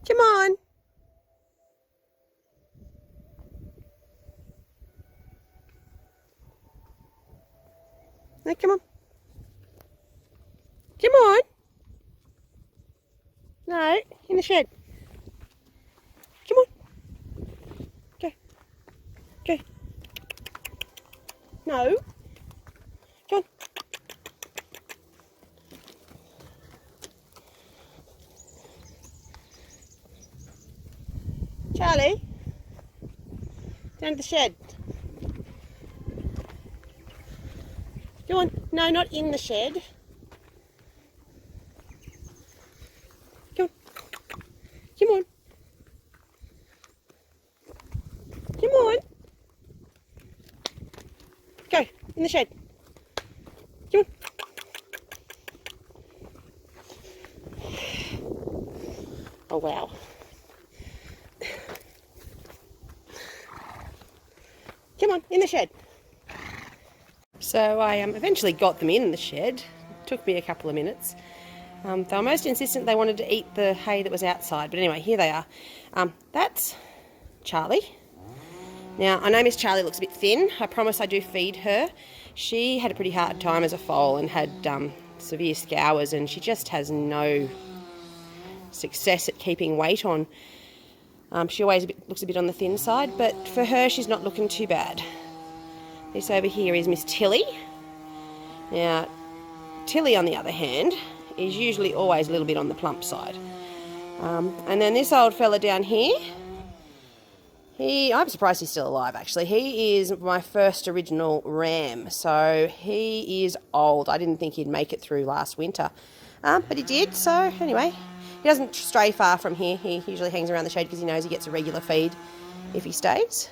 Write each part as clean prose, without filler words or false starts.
Come on. No, come on. Come on. No, in the shed. Come on. Go. Go. No. Come on. Charlie. Down to the shed. Go on. No, not in the shed. Come on. Come on. Come on. Go. In the shed. Come on. Oh, wow. Come on, in the shed. So I eventually got them in the shed. It took me a couple of minutes. They were most insistent they wanted to eat the hay that was outside. But anyway, here they are. That's Charlie. Now, I know Miss Charlie looks a bit thin. I promise I do feed her. She had a pretty hard time as a foal and had severe scours, and she just has no success at keeping weight on. She always looks a bit on the thin side, but for her, she's not looking too bad. This over here is Miss Tilly. Now, Tilly, on the other hand, is usually always a little bit on the plump side. And then this old fella down here, I'm surprised he's still alive, actually. He is my first original ram, so he is old. I didn't think he'd make it through last winter, but he did. So anyway, he doesn't stray far from here. He usually hangs around the shed because he knows he gets a regular feed if he stays.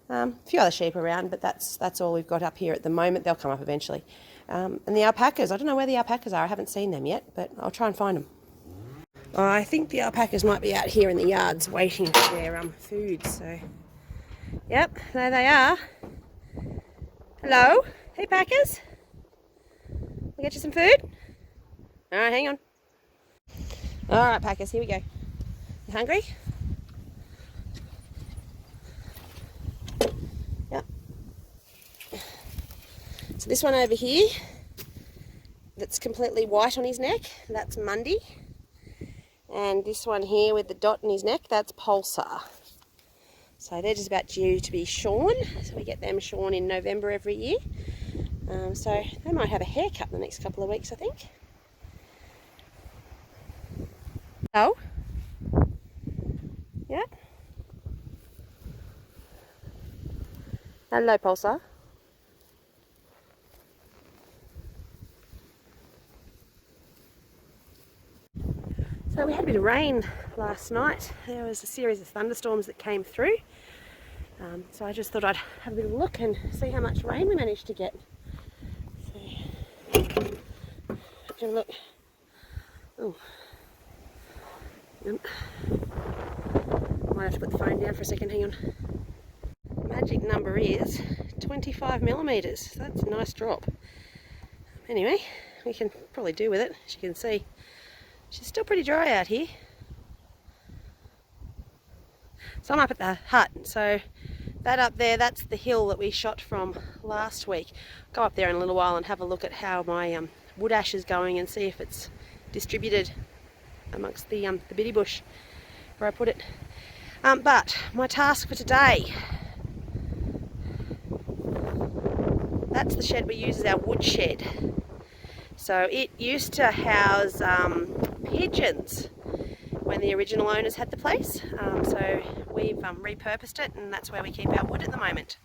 A few other sheep around, but that's all we've got up here at the moment. They'll come up eventually. And the alpacas, I don't know where the alpacas are. I haven't seen them yet, but I'll try and find them. I think the alpacas might be out here in the yards waiting for their food. So, yep, there they are. Hello, hey packers. We'll get you some food. All right, hang on. All right, packers, here we go. You hungry? Yep. So this one over here, that's completely white on his neck, that's Mundy. And this one here with the dot in his neck, that's Pulsar. So they're just about due to be shorn. So we get them shorn in November every year. So they might have a haircut in the next couple of weeks, I think. Oh? Yeah? Hello, Pulsar. So we had a bit of rain last night. There was a series of thunderstorms that came through. So I just thought I'd have a bit of a look and see how much rain we managed to get. So, have a look. Oh. Might have to put the phone down for a second, hang on. Magic number is 25 millimetres. So that's a nice drop. Anyway, we can probably do with it, as you can see. She's still pretty dry out here. So I'm up at the hut, so that up there, that's the hill that we shot from last week. Go up there in a little while and have a look at how my wood ash is going and see if it's distributed amongst the bitty bush where I put it. But my task for today, that's the shed we use as our wood shed. So it used to house pigeons when the original owners had the place. So we've repurposed it, and that's where we keep our wood at the moment.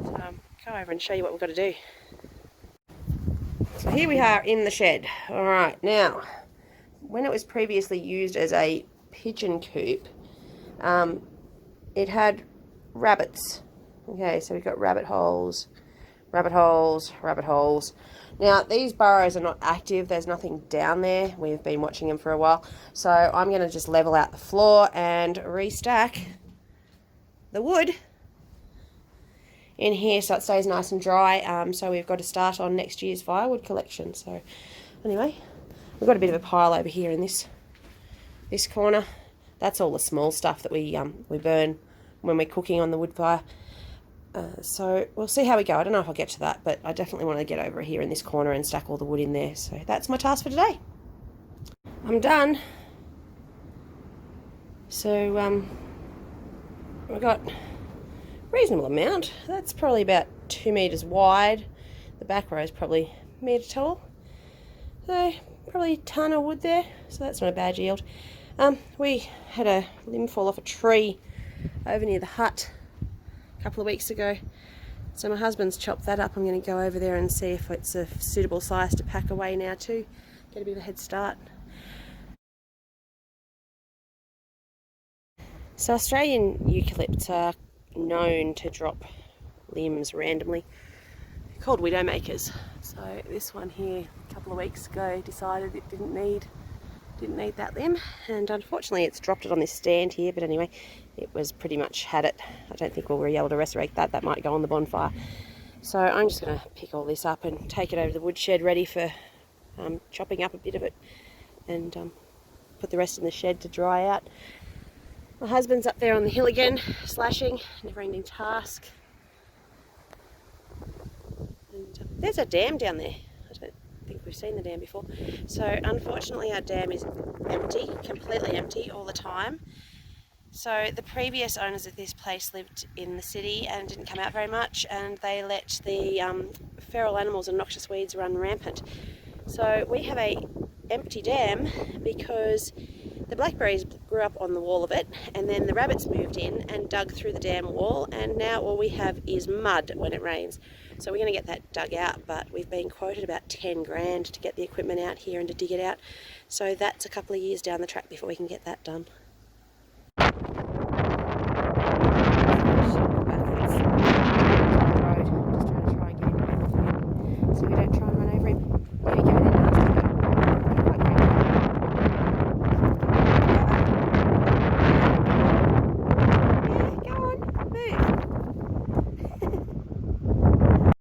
So go over and show you what we've got to do. So here we are in the shed. All right, now, when it was previously used as a pigeon coop, it had rabbits. Okay, so we've got rabbit holes, Rabbit holes, rabbit holes. Now, these burrows are not active. There's nothing down there. We've been watching them for a while. So I'm going to just level out the floor and restack the wood in here so it stays nice and dry. So we've got to start on next year's firewood collection. So anyway, we've got a bit of a pile over here in this corner. That's all the small stuff that we burn when we're cooking on the wood fire. So we'll see how we go. I don't know if I'll get to that, but I definitely want to get over here in this corner and stack all the wood in there. So that's my task for today. I'm done. So we've got a reasonable amount. That's probably about 2 meters wide. The back row is probably a metre tall. So probably a tonne of wood there. So that's not a bad yield. We had a limb fall off a tree over near the hut a couple of weeks ago, so my husband's chopped that up. I'm going to go over there and see if it's a suitable size to pack away now too, get a bit of a head start. So Australian eucalypts are known to drop limbs randomly. They're called widow makers. So this one here a couple of weeks ago decided it didn't need that limb, and unfortunately it's dropped it on this stand here, but anyway, it was pretty much had it. I don't think we'll be able to resurrect that. That might go on the bonfire. So I'm just going to pick all this up and take it over to the woodshed ready for chopping up a bit of it and put the rest in the shed to dry out. My husband's up there on the hill again, slashing, never-ending task. And there's a dam down there. I don't think we've seen the dam before. So unfortunately our dam is empty, completely empty all the time. So the previous owners of this place lived in the city and didn't come out very much, and they let the feral animals and noxious weeds run rampant. So we have a empty dam because the blackberries grew up on the wall of it, and then the rabbits moved in and dug through the dam wall, and now all we have is mud when it rains. So we're going to get that dug out, but we've been quoted about 10 grand to get the equipment out here and to dig it out. So that's a couple of years down the track before we can get that done.